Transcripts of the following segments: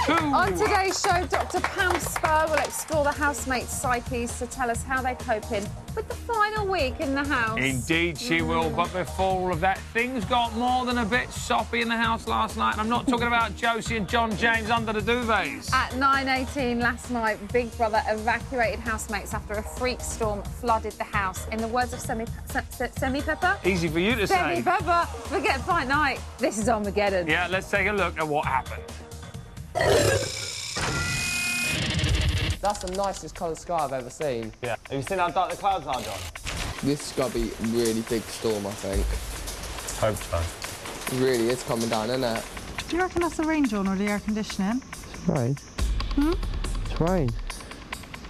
On today's show, Dr. Pam Spur will explore the housemates' psyches to tell us how they're coping with the final week in the house. Indeed she will, but before all of that, things got more than a bit soppy in the house last night, and I'm not talking about Josie and John James under the duvets. At 9:18 last night, Big Brother evacuated housemates after a freak storm flooded the house. In the words of Semi Pepper... Easy for you to say. Semi Pepper, forget Fight Night. This is Armageddon. Yeah, let's take a look at what happened. That's the nicest coloured sky I've ever seen. Yeah. Have you seen how dark the clouds are, John? This has got to be a really big storm, I think. Hope so. It really is coming down, isn't it? Do you reckon that's the rain, John, or the air conditioning? It's rain. Hmm? It's rain.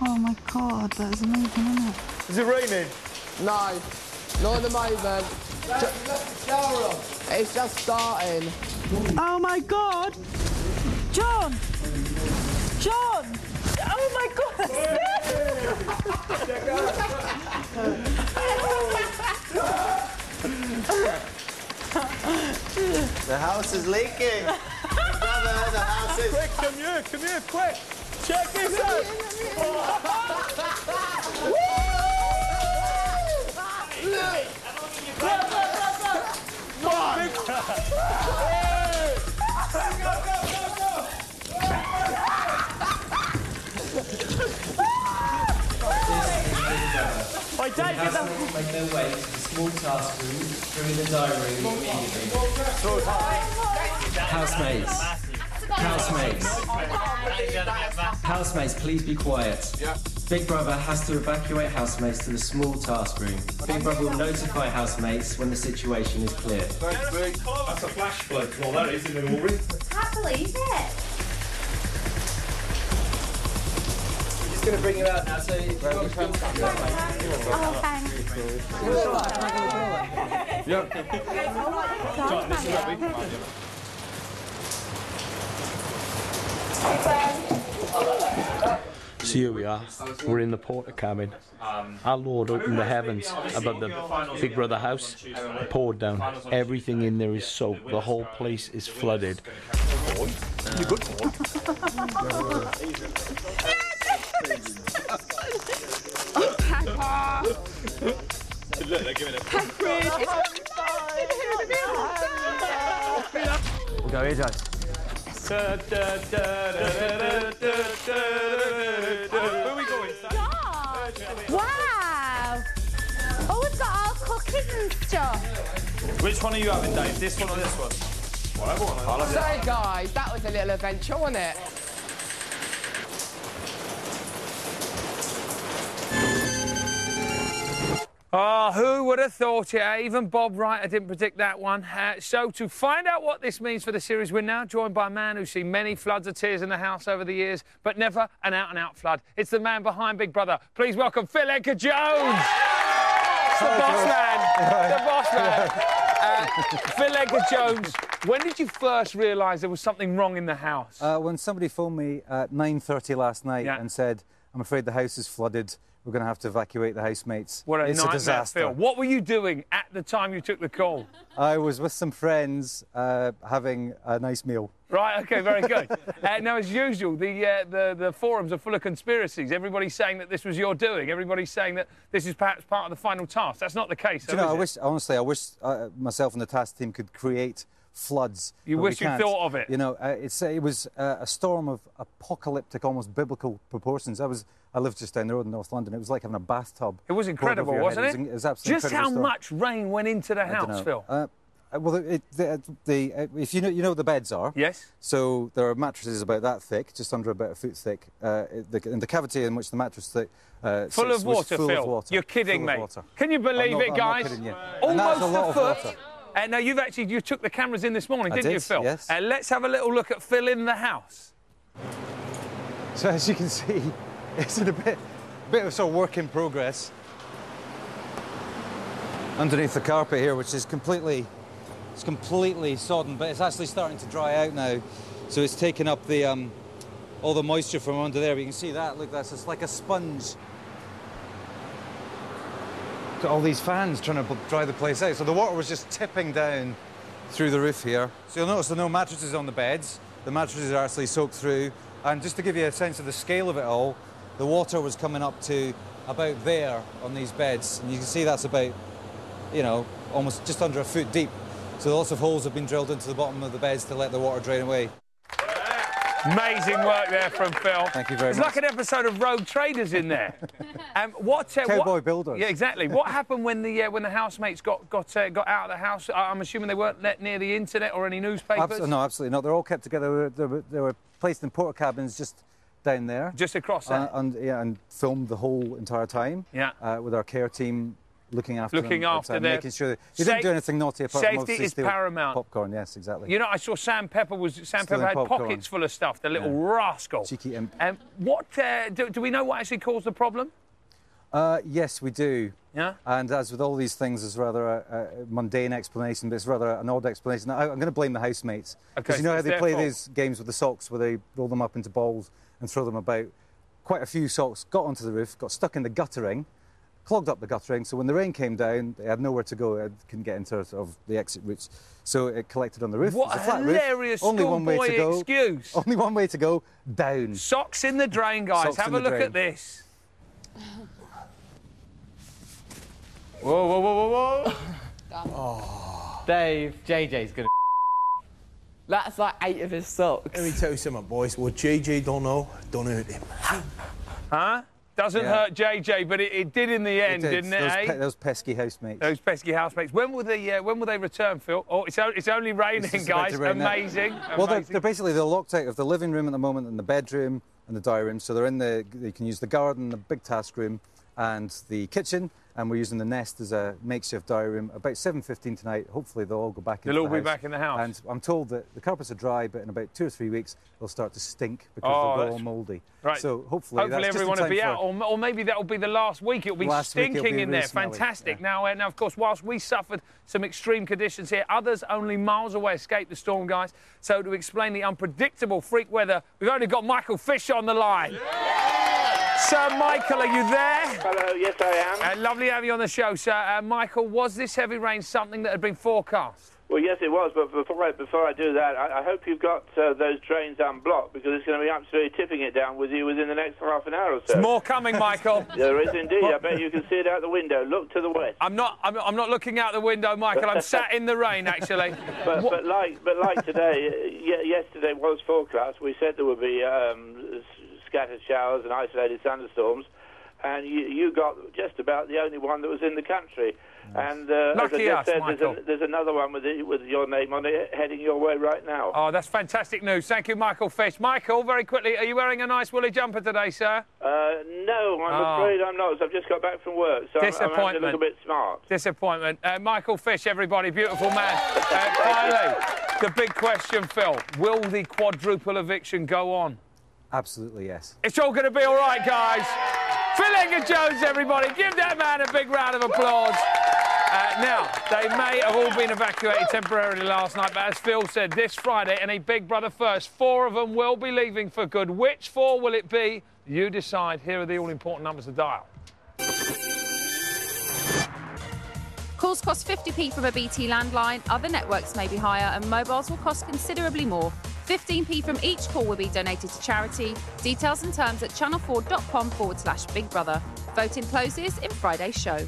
Oh, my God, that is amazing, isn't it? Is it raining? No, not at the moment. It's just starting. Oh, my God! John! John! Oh, my God! The house is leaking. Brother, the house is... Quick, come here, quick. Check this out. The households make their way to the small task room through the diary room immediately. Housemates. Housemates, please be quiet. Yeah. Big Brother has to evacuate housemates to the small task room. Big Brother will notify housemates when the situation is clear. Thanks, Big. That's a flash flood. Well, that is in the Woolry. Can't believe it. Just going to bring you out now, so you Oh, thanks. Yeah. John, this is where we come out, So here we are, we're in the porter cabin. Our Lord opened the heavens above the Big Brother house, poured down. Everything in there is soaked, the whole place is flooded. You good? Look, they're giving it. We'll go here, Joe. Where are we going, Sam? Wow! Oh, we've got all cookies and stuff. Which one are you having, Dave? This one or this one? Whatever one. I'll have it. So, guys, that was a little adventure, wasn't it? Oh, who would have thought it? Even Bob Wright didn't predict that one. So to find out what this means for the series, we're now joined by a man who's seen many floods of tears in the house over the years, but never an out-and-out flood. It's the man behind Big Brother. Please welcome Phil Edgar Jones. The boss man. The boss man. Phil Edgar Jones, when did you first realise there was something wrong in the house? When somebody phoned me at 9:30 last night and said, I'm afraid the house is flooded, we're going to have to evacuate the housemates. What a it's nightmare, a disaster. Phil. What were you doing at the time you took the call? I was with some friends having a nice meal. Right, OK, very good. Now, as usual, the forums are full of conspiracies. Everybody's saying that this was your doing. Everybody's saying that this is perhaps part of the final task. That's not the case, Do you know, I wish myself and the task team could create floods. You wish you thought of it. You know, it was a storm of apocalyptic, almost biblical proportions. I lived just down the road in North London. It was like having a bathtub. It was incredible, wasn't it? It was absolutely just how much rain went into the house, Phil? Well, if you know the beds are. Yes. So there are mattresses about that thick, just under about a foot thick. In the cavity in which the mattress thick. Full of water, full Phil. Of water. You're kidding me. Water. Can you believe it, guys? I'm not kidding you. Almost a foot. Water. Now, you took the cameras in this morning, didn't you, Phil? Yes. Let's have a little look at Phil in the house. So as you can see, it's in a bit of sort of work in progress. Underneath the carpet here, which is completely sodden, but it's actually starting to dry out now. So it's taken up the all the moisture from under there. But you can see that. Look, that's just like a sponge. Got all these fans trying to dry the place out. So the water was just tipping down through the roof here. So you'll notice there are no mattresses on the beds. the mattresses are actually soaked through. And just to give you a sense of the scale of it all, the water was coming up to about there on these beds. And you can see that's about, you know, almost just under a foot deep. So lots of holes have been drilled into the bottom of the beds to let the water drain away. Amazing work there from Phil. Thank you very much. It's like an episode of Rogue Traders in there. Cowboy builders. Yeah, exactly. What happened when the housemates got out of the house? I'm assuming they weren't let near the internet or any newspapers. No, absolutely not. They're all kept together. They were placed in porter cabins just down there. Just across there. And filmed the whole entire time. Yeah. With our care team. Looking after them, making sure that you didn't do anything naughty apart from safety is paramount. Popcorn, yes, exactly. You know, I saw Sam Pepper had popcorn. pockets full of stuff. The little rascal. Cheeky imp. Do we know what actually caused the problem? Yes, we do. Yeah. And as with all these things, there's rather a mundane explanation, but it's rather an odd explanation. I'm going to blame the housemates. Because you know how they play these games with the socks where they roll them up into balls and throw them about? Quite a few socks got onto the roof, got stuck in the guttering, clogged up the guttering, so when the rain came down, they had nowhere to go. They couldn't get into sort of the exit routes, so it collected on the roof. What a flat hilarious schoolboy excuse! Only one way to go, down. Socks in the drain, guys. Socks Have a look drain. at this. Whoa, whoa, whoa, whoa, whoa! Oh. Dave, JJ's gonna. That's like 8 of his socks. Let me tell you something, boys. What JJ don't know, don't hurt him. Huh? Doesn't hurt JJ, but it did in the end, didn't it? Those pesky housemates. Those pesky housemates. When will they return, Phil? Oh, it's only raining, guys. Amazing. Well, they're basically locked out of the living room at the moment, and the bedroom and the diary room. So they can use the garden, the big task room, and the kitchen. And we're using the nest as a makeshift diary room. About 7:15 tonight, hopefully they'll all go back into the house. They'll all be back in the house. And I'm told that the carpets are dry, but in about 2 or 3 weeks, they'll start to stink because they'll go all mouldy. Right. So hopefully everyone will be out, or maybe that'll be the last week. It'll be stinking in there. Smelly. Fantastic. Yeah. Now, of course, whilst we suffered some extreme conditions here, others only miles away escaped the storm, guys. So to explain the unpredictable freak weather, we've only got Michael Fisher on the line. Sir Michael, are you there? Hello, yes I am. Lovely to have you on the show, sir. Michael, was this heavy rain something that had been forecast? Well, yes, it was, but before I do that, I hope you've got those drains unblocked, because it's going to be absolutely tipping it down with you within the next half an hour or so. There's more coming, Michael. There is indeed. I bet you can see it out the window. Look to the west. I'm not looking out the window, Michael. I'm sat in the rain, actually. but like today, yesterday was forecast. We said there would be scattered showers and isolated thunderstorms, and you got just about the only one that was in the country. And as I just said, there's another one with your name on it heading your way right now. Oh, that's fantastic news. Thank you, Michael Fish. Michael, very quickly, are you wearing a nice woolly jumper today, sir? No, I'm afraid I'm not. I've just got back from work, so I'm actually a little bit smart. Disappointment. Michael Fish, everybody, beautiful man. Finally, the big question, Phil. Will the quadruple eviction go on? Absolutely, yes. It's all going to be all right, guys. Phil Edgar-Jones, everybody. Give that man a big round of applause. Now, they may have all been evacuated temporarily last night, but as Phil said, this Friday, and a Big Brother first, 4 of them will be leaving for good. Which 4 will it be? You decide. Here are the all-important numbers to dial. Calls cost 50p from a BT landline, other networks may be higher, and mobiles will cost considerably more. 15p from each call will be donated to charity. Details and terms at channel4.com/Big Brother. Voting closes in Friday's show.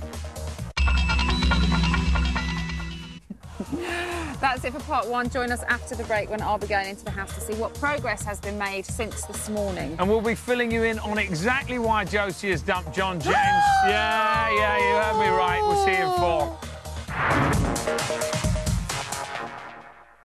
That's it for part 1. Join us after the break when I'll be going into the house to see what progress has been made since this morning. And we'll be filling you in on exactly why Josie has dumped John James. Yeah, you heard me right. We'll see you in 4.